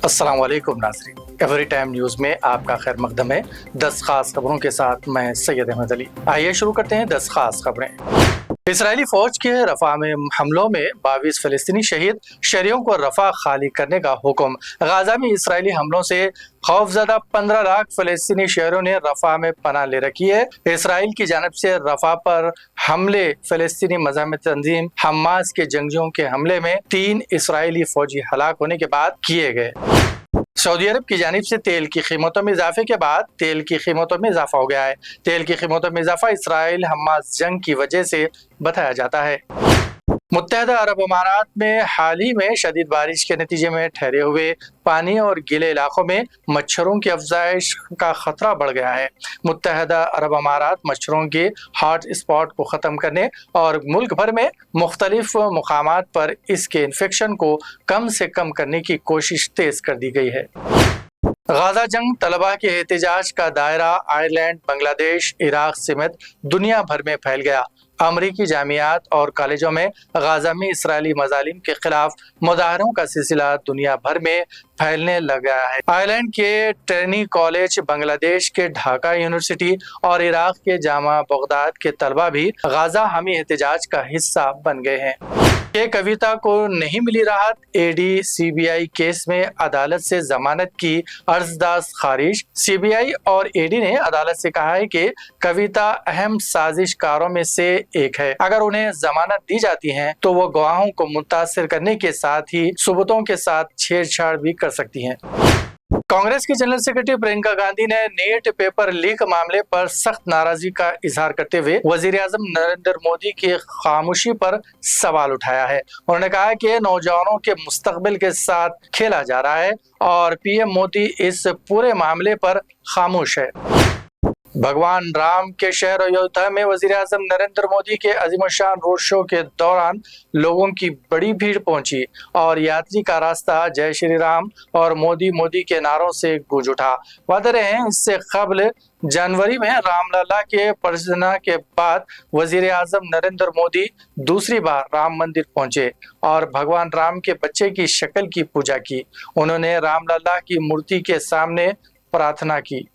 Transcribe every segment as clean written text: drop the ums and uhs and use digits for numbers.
अस्सलाम वालेकुम नाज़रीन, एवरी टाइम न्यूज़ में आपका खैर मकदम है। 10 खास खबरों के साथ मैं सैयद अहमद अली। आइए शुरू करते हैं 10 खास खबरें। इसराइली फौज के रफा में हमलों में 22 फ़लस्तीनी शहीद, शहरियों को रफा खाली करने का हुक्म। गाजा में इसराइली हमलों से खौफजदा 15 लाख फ़लस्तीनी शहरों ने रफा में पनाह ले रखी है। इसराइल की जानिब से रफा पर हमले फ़लस्तीनी मज़ाहमती तंजीम हमास के जंगजुओं के हमले में 3 इसराइली फौजी हलाक होने के बाद किए गए। सऊदी अरब की जानिब से तेल की कीमतों में इजाफे के बाद तेल की कीमतों में इजाफा हो गया है। तेल की कीमतों में इजाफा इसराइल हमास जंग की वजह से बताया जाता है। मुत्तहदा अरब अमारात में हाल ही में शदीद बारिश के नतीजे में ठहरे हुए पानी और गीले इलाकों में मच्छरों की अफजाइश का खतरा बढ़ गया है। मुत्तहदा अरब अमारात मच्छरों के हॉट स्पॉट को ख़त्म करने और मुल्क भर में मुख्तलिफ मुकामात पर इसके इन्फेक्शन को कम से कम करने की कोशिश तेज कर दी गई है। गाजा जंग तलबा के एहतजाज का दायरा आयरलैंड, बांग्लादेश, इराक समेत दुनिया भर में फैल गया। अमरीकी जामियात और कॉलेजों में गाजा में इसराइली मजालिम के खिलाफ मुजाहरों का सिलसिला दुनिया भर में फैलने लगा है। आयरलैंड के ट्रिनिटी कॉलेज, बांग्लादेश के ढाका यूनिवर्सिटी और इराक के जामा बगदाद के तलबा भी गाजा हमी एहतजाज का हिस्सा बन गए हैं। के कविता को नहीं मिली राहत, ईडी सीबीआई केस में अदालत से जमानत की अर्जदास्त खारिज। सीबीआई और ईडी ने अदालत से कहा है कि कविता अहम साजिशकारों में से एक है। अगर उन्हें जमानत दी जाती है तो वो गवाहों को मुतासिर करने के साथ ही सबूतों के साथ छेड़छाड़ भी कर सकती हैं। कांग्रेस की जनरल सेक्रेटरी प्रियंका गांधी ने नीट पेपर लीक मामले पर सख्त नाराजगी का इजहार करते हुए वजीर आजम नरेंद्र मोदी की खामोशी पर सवाल उठाया है। उन्होंने कहा कि नौजवानों के मुस्तकबिल के साथ खेला जा रहा है और पीएम मोदी इस पूरे मामले पर खामोश है। भगवान राम के शहर अयोध्या में वजीर आजम नरेंद्र मोदी के अजीमशान रोड शो के दौरान लोगों की बड़ी भीड़ पहुंची और यात्री का रास्ता जय श्री राम और मोदी मोदी के नारों से गूंज उठा। वादे हैं इससे कबल जनवरी में रामलला के परियोजना के बाद वजीर आजम नरेंद्र मोदी दूसरी बार राम मंदिर पहुंचे और भगवान राम के बच्चे की शक्ल की पूजा की। उन्होंने रामलला की मूर्ति के सामने प्रार्थना की।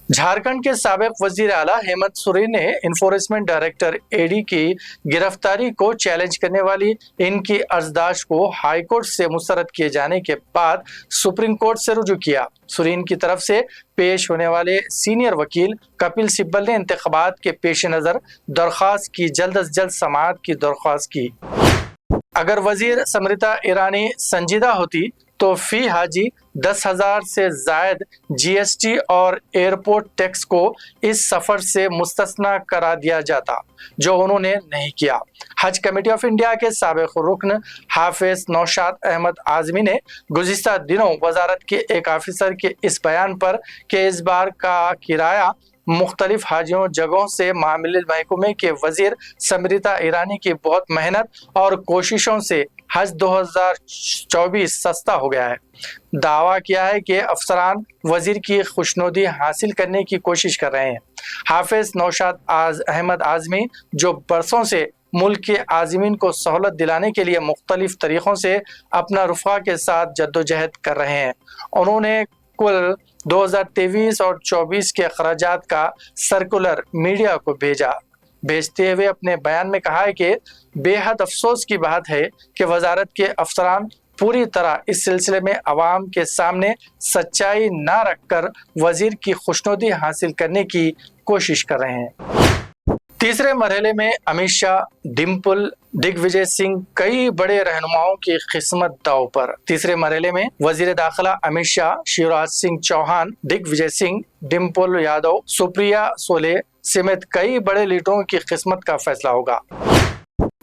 झारखंड के साबिक वजीर आला हेमंत सोरेन ने इन्फोर्समेंट डायरेक्टर ईडी की गिरफ्तारी को चैलेंज करने वाली इनकी अर्जदाश्त को हाईकोर्ट से मुस्तरद किए जाने के बाद सुप्रीम कोर्ट से रुजू किया। सोरेन की तरफ से पेश होने वाले सीनियर वकील कपिल सिब्बल ने इंतखाबात के पेश नजर दरख्वास्त की जल्द अज जल्द समाअत की दरख्वास्त की। अगर वजीर स्मृति ईरानी संजीदा होती तो फी हाजी 10,000 से जायद जीएसटी और एयरपोर्ट टैक्स को इस सफर से मुस्तस्ना करा दिया जाता, जो उन्होंने नहीं किया। हज कमेटी ऑफ इंडिया के साबिक रुकन हाफिज नौशाद अहमद आजमी ने गुज़िश्ता दिनों वजारत के एक ऑफिसर के इस बयान पर कि इस बार का किराया मुख्तलिफ हाजियों जगहों से मामले महकमे के वजीर स्मृति ईरानी की बहुत मेहनत और कोशिशों से हज 2024 सस्ता हो गया है। दावा किया है कि अफसरान वजीर की खुशनुदी हासिल करने की कोशिश कर रहे हैं। हाफिज नौशाद अहमद आजमी जो बरसों से मुल्क के आज़मीन को सहूलत दिलाने के लिए मुख्तलिफ तरीक़ों से अपना रुफ़ा के साथ जद्दोजहद कर रहे हैं, उन्होंने कुल 2023 और 24 के अखराजात का सर्कुलर मीडिया को भेजते हुए अपने बयान में कहा है कि बेहद अफसोस की बात है कि वजारत के अफसरान पूरी तरह इस सिलसिले में अवाम के सामने सच्चाई ना रखकर वजीर की खुशनुदी हासिल करने की कोशिश कर रहे हैं। तीसरे मरहले में अमित शाह, डिम्पल, दिग्विजय सिंह, कई बड़े रहनुमाओं की किस्मत दांव पर। तीसरे मरहले में वजीर दाखिला अमित शाह, शिवराज सिंह चौहान, दिग्विजय सिंह, डिम्पल यादव, सुप्रिया सोले समेत कई बड़े लीडरों की किस्मत का फैसला होगा।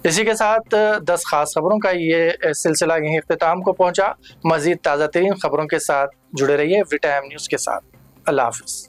इसी के साथ 10 खास खबरों का ये सिलसिला यहीं इख्तिताम को पहुंचा। मजीद ताज़ा तरीन खबरों के साथ जुड़े रहिए एवरी टाइम न्यूज़ के साथ। अल्लाह हाफिज़।